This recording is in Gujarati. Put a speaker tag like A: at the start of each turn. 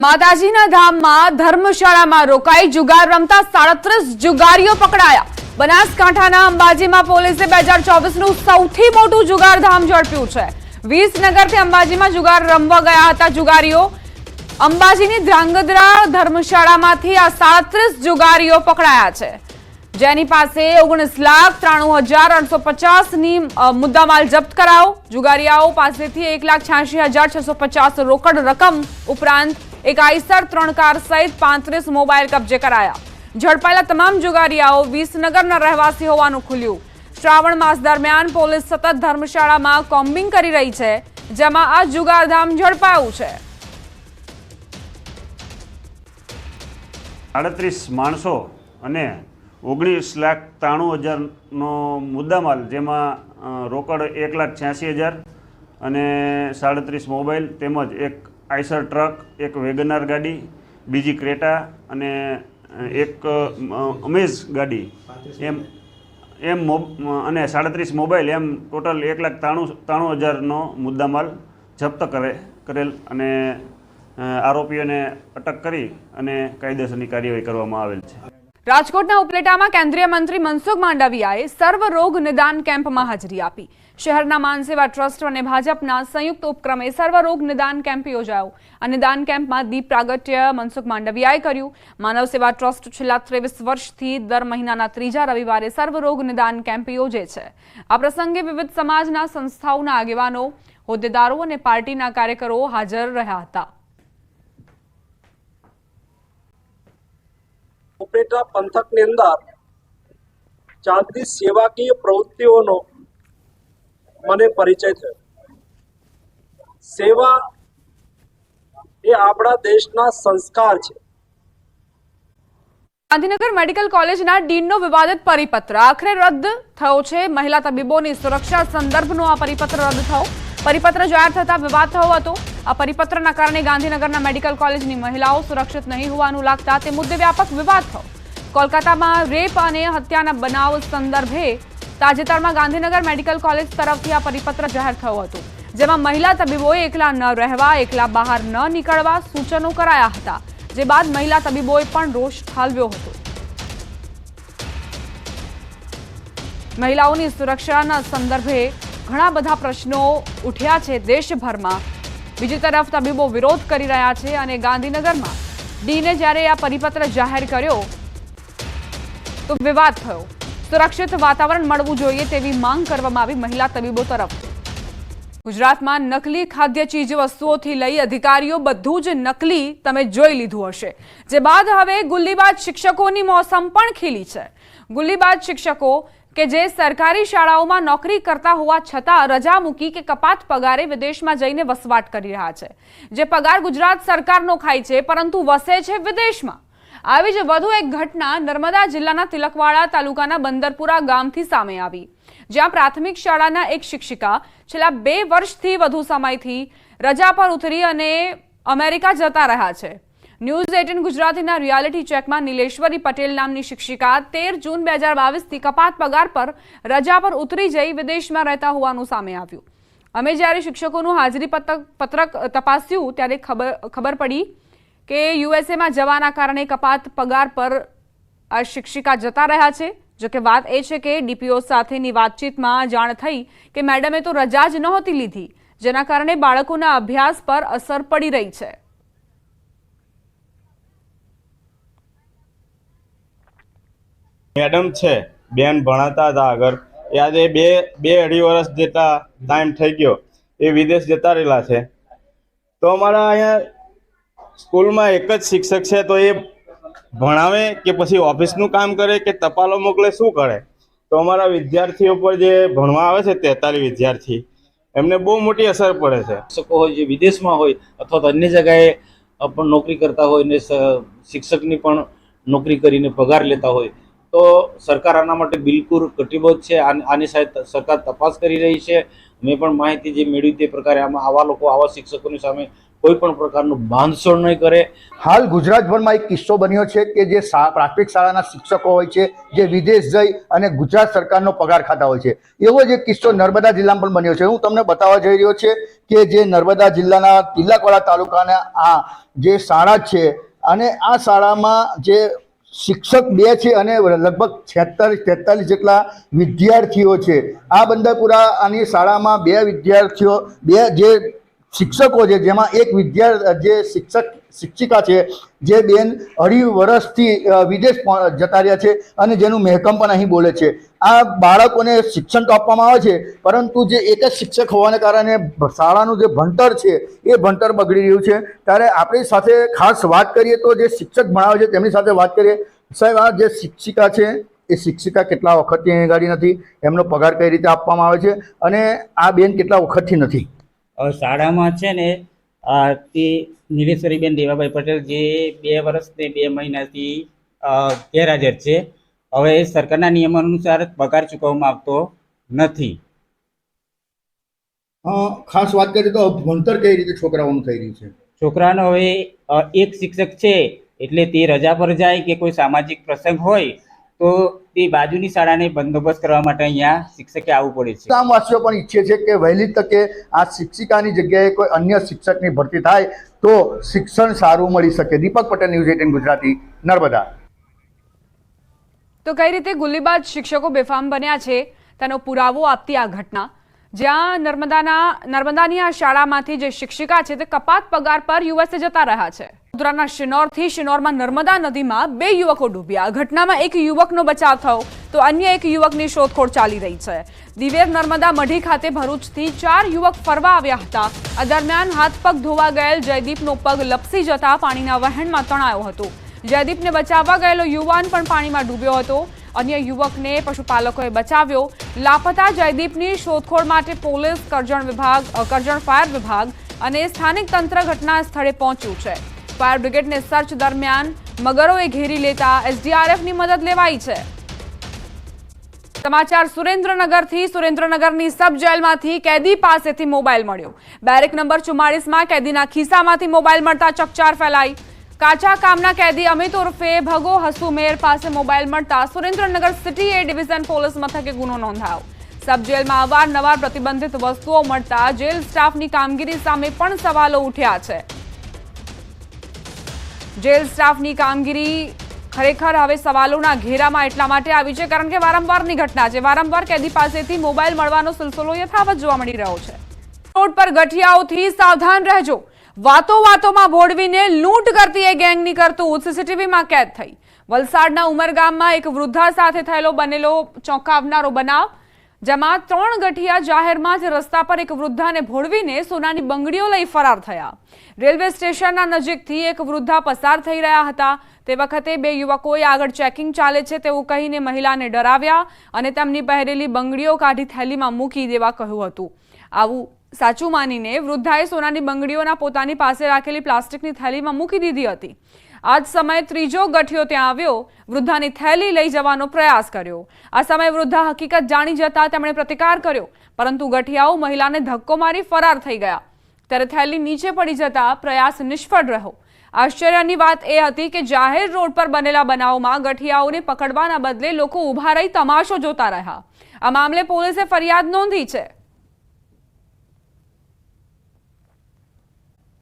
A: માતાજીના ધામમાં ધર્મશાળામાં રોકાઈ જુગાર રમતા 37 જુગારીઓ પકડાયા। બનાસકાંઠાના અંબાજીમાં પોલીસે 2024નું સૌથી મોટું જુગારધામ ઝડપ્યું છે। વિસનગરથી અંબાજીમાં જુગાર રમવા ગયા હતા જુગારીઓ। અંબાજીની ધ્રાંગધ્રા ધર્મશાળામાંથી આ 37 જુગારીઓ પકડાયા છે, જેની પાસે 19,93,850ની મુદ્દામાલ જપ્ત કરાયો। જુગારીયાઓ પાસેથી 1,86,650 રોકડ રકમ ઉપરાંત एक आईसर 3 कार सहित 35 मोबाइल कब्जे कराया। झड़पाયેલા તમામ જુગારીયાઓ વિસનગરના રહેવાસી હોવાનું ખુલ્યું। શ્રાવણ માસ દરમિયાન પોલીસ સતત ધર્મશાળામાં કોમ્બિંગ કરી રહી છે, જેમાં આ જુગારધામ ઝડપાયું છે।
B: 38 માણસો અને 19,93,000નો મુદ્દામાલ, જેમાં રોકડ 1,86,000 અને 37 મોબાઈલ તેમજ એક આઈસર ટ્રક, એક વેગનાર ગાડી, બીજી ક્રેટા અને એક અમેઝ ગાડી એમ અને 37 મોબાઈલ એમ ટોટલ 1,93,000નો મુદ્દામાલ જપ્ત કરેલ અને આરોપીઓને અટક કરી અને કાયદેસરની કાર્યવાહી કરવામાં આવેલ છે।
A: રાજકોટના ઉપલેટામાં કેન્દ્રીય મંત્રી મનસુખ માંડવિયાએ સર્વરોગ નિદાન કેમ્પમાં હાજરી આપી। શહેરના માનસેવા ટ્રસ્ટ અને ભાજપના સંયુક્ત ઉપક્રમે સર્વરોગ નિદાન કેમ્પ યોજાયો। આ નિદાન કેમ્પમાં દીપ પ્રાગટ્ય મનસુખ માંડવિયાએ કર્યું। માનવ સેવા ટ્રસ્ટ છેલ્લા 23 વર્ષથી દર મહિનાના ત્રીજા રવિવારે સર્વરોગ નિદાન કેમ્પ યોજે છે। આ પ્રસંગે વિવિધ સમાજના સંસ્થાઓના આગેવાનો, હોદ્દેદારો અને પાર્ટીના કાર્યકરો હાજર રહ્યા હતા।
C: ઉપલેટા પંથકની અંદર ચાલતી સેવાકીય પ્રવૃત્તિઓનો મને પરિચય થયો। સેવા એ આપણા દેશના સંસ્કાર છે।
A: ગાંધીનગર મેડિકલ કોલેજના ડીનનો વિવાદિત પરિપત્ર આખરે રદ થયો છે। મહિલા તબીબોની સુરક્ષા સંદર્ભનો આ પરિપત્ર રદ થયો। પરિપત્ર જાહેર થતા વિવાદ થયો હતો। આ પરિપત્રના કારણે ગાંધીનગરના મેડિકલ કોલેજની મહિલાઓ સુરક્ષિત નહીં હોવાનું લાગતા તે મુદ્દે વ્યાપક વિવાદ થયો। કોલકાતામાં રેપ અને હત્યાના બનાવ સંદર્ભે તાજેતરમાં ગાંધીનગર મેડિકલ કોલેજ તરફથી આ પરિપત્ર જાહેર થયો હતો, જેમાં મહિલા તબીબોએ એકલા ન રહેવા, એકલા બહાર ન નીકળવા સૂચનો કરાયા હતા, જે બાદ મહિલા તબીબોએ પણ રોષ ઠાલવ્યો હતો। મહિલાઓની સુરક્ષાના સંદર્ભે ઘણા બધા પ્રશ્નો ઉઠ્યા છે દેશભરમાં। બીજી તરફ તબીબો વિરોધ કરી રહ્યા છે અને ગાંધીનગરમાં ડીને જ્યારે આ પરિપત્ર જાહેર કર્યો તો વિવાદ થયો। સુરક્ષિત વાતાવરણ મળવું જોઈએ તેવી માંગ કરવામાં આવી મહિલા તબીબો તરફથી। ગુજરાતમાં નકલી ખાદ્ય ચીજ વસ્તુઓથી લઈ અધિકારીઓ બધું જ નકલી તમે જોઈ લીધું હશે, જે બાદ હવે ગુલ્લીબાજ શિક્ષકોની મોસમ પણ ખીલી છે। ગુલ્લીબાજ શિક્ષકો કે જે સરકારી શાળાઓમાં નોકરી કરતા હોવા છતાં રજા મૂકી કે કપાત પગારે વિદેશમાં જઈને વસવાટ કરી રહ્યા છે, જે પગાર ગુજરાત સરકારનો ખાય છે પરંતુ વસે છે વિદેશમાં। આવી જ વધુ એક ઘટના નર્મદા જિલ્લાના તિલકવાડા તાલુકાના બંદરપુરા ગામથી સામે આવી, જ્યાં પ્રાથમિક શાળાના એક શિક્ષિકા છેલ્લા 2 વર્ષથી વધુ સમયથી રજા પર ઉતરી અને અમેરિકા જતા રહ્યા છે। ન્યૂઝ 18 ગુજરાતીના રિયાલિટી ચેકમાં નીલેશ્વરી પટેલ નામની શિક્ષિકા 13 જૂન 2022થી કપાત પગાર પર રજા પર ઉતરી જઈ વિદેશમાં રહેતા હોવાનું સામે આવ્યું। અમે જ્યારે શિક્ષકોનું હાજરી પત્રક તપાસ્યું ત્યારે ખબર પડી કે યુએસએમાં જવાના કારણે કપાત પગાર પર આ શિક્ષિકા જતા રહ્યા છે। જોકે વાત એ છે કે ડીપીઓ સાથેની વાતચીતમાં જાણ થઈ કે મેડમે તો રજા જ નહોતી લીધી, જેના કારણે બાળકોના અભ્યાસ પર અસર પડી રહી છે।
D: મેડમ છે, બેન ભણાતા હતા આગળ, યાદ એ 2-2.5 વર્ષ જેટલા ટાઈમ થઈ ગયો એ વિદેશ જતા રહેલા છે। તો અમારા અહીંયા સ્કૂલમાં એક જ શિક્ષક છે, તો એ ભણાવે કે પછી ઓફિસનું કામ કરે કે ટપાલો મોકલે, શું કરે? તો અમારા વિદ્યાર્થીઓ પર જે ભણવા આવે છે 43 વિદ્યાર્થી, એમને બહુ મોટી અસર પડે છે।
E: શિક્ષકો હોય જે વિદેશમાં હોય અથવા તો અન્ય જગ્યાએ પણ નોકરી કરતા હોય ને શિક્ષકની પણ નોકરી કરીને પગાર લેતા હોય, તો સરકાર આના માટે બિલકુલ કટિબદ્ધ છે। આની સાથે સરકાર તપાસ કરી રહી છે। મેં પણ માહિતી જે મેળવી તે પ્રકારે આવા શિક્ષકોની સામે કોઈ પણ પ્રકારનું બાંધછોડ નહીં કરે.
F: હાલ ગુજરાતભરમાં એક કિસ્સો બન્યો છે કે જે પ્રાથમિક શાળાના શિક્ષકો હોય છે જે વિદેશ જઈ અને ગુજરાત સરકારનો પગાર ખાતા હોય છે. એવો જ એક કિસ્સો નર્મદા જિલ્લામાં પણ બન્યો છે. હું તમને બતાવવા જઈ રહ્યો છે કે જે નર્મદા જિલ્લાના તિલકવાડા તાલુકાના આ જે શાળા છે અને આ શાળામાં જે શિક્ષક 2 છે અને લગભગ 46-43 જેટલા વિદ્યાર્થીઓ છે. આ બંદાપુરા આની શાળામાં 2 વિદ્યાર્થીઓ 2 જે શિક્ષકો છે જેમાં એક જે શિક્ષિકા છે જે બેન 2.5 વર્ષથી વિદેશ જતા રહ્યા છે અને જેનું મહેકમ પણ અહીં બોલે છે. આ બાળકોને શિક્ષણ તો આપવામાં આવે છે પરંતુ જે એક જ શિક્ષક હોવાને કારણે શાળાનું જે ભણતર છે એ ભણતર બગડી રહ્યું છે. ત્યારે આપણી સાથે ખાસ વાત કરીએ તો જે શિક્ષક ભણાવે છે તેમની સાથે વાત કરીએ. સાહેબ, આ જે શિક્ષિકા છે એ શિક્ષિકા કેટલા વખતથી અહીં ગાડી નથી, એમનો પગાર કઈ રીતે આપવામાં આવે છે અને આ બેન કેટલા વખતથી નથી?
G: શાળામાં છે ને તે નીલેશ્વરીબેન દેવાભાઈ પટેલ જે 2 વર્ષ ને 2 મહિનાથી ગેરહાજર છે. હવે સરકારના નિયમ અનુસાર પગાર ચૂકવવામાં આવતો નથી.
F: ખાસ વાત કરીએ તો ભણતર કઈ રીતે છોકરાઓનું થઈ રહ્યું છે?
G: છોકરાનો હવે એક શિક્ષક છે એટલે તે રજા પર જાય કે કોઈ સામાજિક પ્રસંગ હોય તો તે બાજુની શાળાને બંદોબસ્ત કરવા માટે અહીંયા શિક્ષકે આવવું પડે છે.
F: ગામવાસીઓ પણ ઈચ્છે છે કે વહેલી તકે આ શિક્ષિકાની જગ્યાએ કોઈ અન્ય શિક્ષકની ભરતી થાય તો શિક્ષણ સારું મળી શકે. દીપક પટેલ, ન્યૂઝ 18 ગુજરાતી, નર્મદા.
A: તો કઈ રીતે ગુલ્લીબાજ શિક્ષકો બેફામ બન્યા છે તેનો પુરાવો આપતી આ ઘટના, જ્યાં નર્મદાની આ શાળામાંથી જે શિક્ષિકા છે તે કપાત પગાર પર યુએસએ જતા રહ્યા છે. વડોદરાના શિનોરથી શિનોરમાં નર્મદા નદીમાં 2 યુવકો ડૂબ્યા. ઘટનામાં એક યુવકનો બચાવ થયો તો અન્ય એક યુવકની શોધખોળ ચાલી રહી છે. દિવેર નર્મદા મઢી ખાતે ભરૂચથી 4 યુવક ફરવા આવ્યા હતા. આ દરમિયાન હાથ પગ ધોવા ગયેલ જયદીપનો પગ લપસી જતા પાણીના વહેણમાં તણાયો હતો. જયદીપને બચાવવા ગયેલો યુવાન પણ પાણીમાં ડૂબ્યો હતો. અન્ય યુવકને પશુપાલકોએ બચાવ્યો. લાપતા જયદીપની શોધખોળ માટે પોલીસ, કરજણ ફાયર વિભાગ અને સ્થાનિક તંત્ર ઘટના સ્થળે પહોંચ્યું છે. ફાયર બ્રિગેડને સર્ચ દરમિયાન મગરોએ ઘેરી લેતા એસડીઆરએફની મદદ લેવાઈ છે. સમાચાર સુરેન્દ્રનગરથી. સુરેન્દ્રનગરની સબ જેલમાંથી કેદી પાસેથી મોબાઈલ મળ્યો. બેરેક નંબર 44માં કેદીના ખિસ્સામાંથી મોબાઈલ મળતા ચકચાર ફેલાઈ. કાચા કામના કેદી અમિત ઉર્ફે ભગો હસુમેર પાસે મોબાઈલ મળતા સુરેન્દ્રનગર સિટી એ ડિવિઝન પોલીસ મથકે ગુનો નોંધાયો. સબ જેલમાં અવારનવાર પ્રતિબંધિત વસ્તુઓ મળતા જેલ સ્ટાફની કામગીરી સામે પણ સવાલો ઉઠ્યા છે. જેલ સ્ટાફની કામગીરી ખરેખર હવે સવાલોના ઘેરામાં એટલા માટે આવી છે કારણ કે વારંવારની ઘટના છે. વારંવાર કેદી પાસેથી મોબાઈલ મળવાનો સિલસિલો યથાવત જોવા મળી રહ્યો છે. રોડ પર ગઠિયાઓથી સાવધાન રહેજો. વાતોમાં ભોળવીને લૂંટ કરતી એ ગેંગની કરતૂત સીસીટીવીમાં કેદ થઈ. વલસાડના ઉમરગામમાં એક વૃદ્ધા સાથે બનેલો ચોંકાવનારો બનાવ, જેમાં 3 ગઠિયા જાહેરમાં જ રસ્તા પર એક વૃદ્ધાને ભોળવીને સોનાની બંગડીઓ લઈ ફરાર થયા. રેલવે સ્ટેશનના નજીકથી એક વૃદ્ધા પસાર થઈ રહ્યા હતા તે વખતે 2 યુવકોએ આગળ ચેકિંગ ચાલે છે તેવું કહીને મહિલાને ડરાવ્યા અને તેમની પહેરેલી બંગડીઓ કાઢી થેલીમાં મૂકી દેવા કહ્યું હતું. આવું સાચું માનીને વૃદ્ધાએ સોનાની બંગડીઓના પોતાની પાસે રાખેલી પ્લાસ્ટિકની થેલીમાં મૂકી દીધી હતી. આ જ સમયે ત્રીજો ગઠિયો ત્યાં આવ્યો, વૃદ્ધાની થેલી લઈ જવાનો પ્રયાસ કર્યો. આ સમયે વૃદ્ધા હકીકત જાણી જતા તેમણે પ્રતિકાર કર્યો, પરંતુ ગઠિયાઓ મહિલાને ધક્કો મારી ફરાર થઈ ગયા. ત્યારે થેલી નીચે પડી જતા પ્રયાસ નિષ્ફળ રહ્યો. આશ્ચર્યની વાત એ હતી કે જાહેર રોડ પર બનેલા બનાવમાં ગઠિયાઓને પકડવાના બદલે લોકો ઊભા રહી તમાશો જોતા રહ્યા. આ મામલે પોલીસે ફરિયાદ નોંધી છે.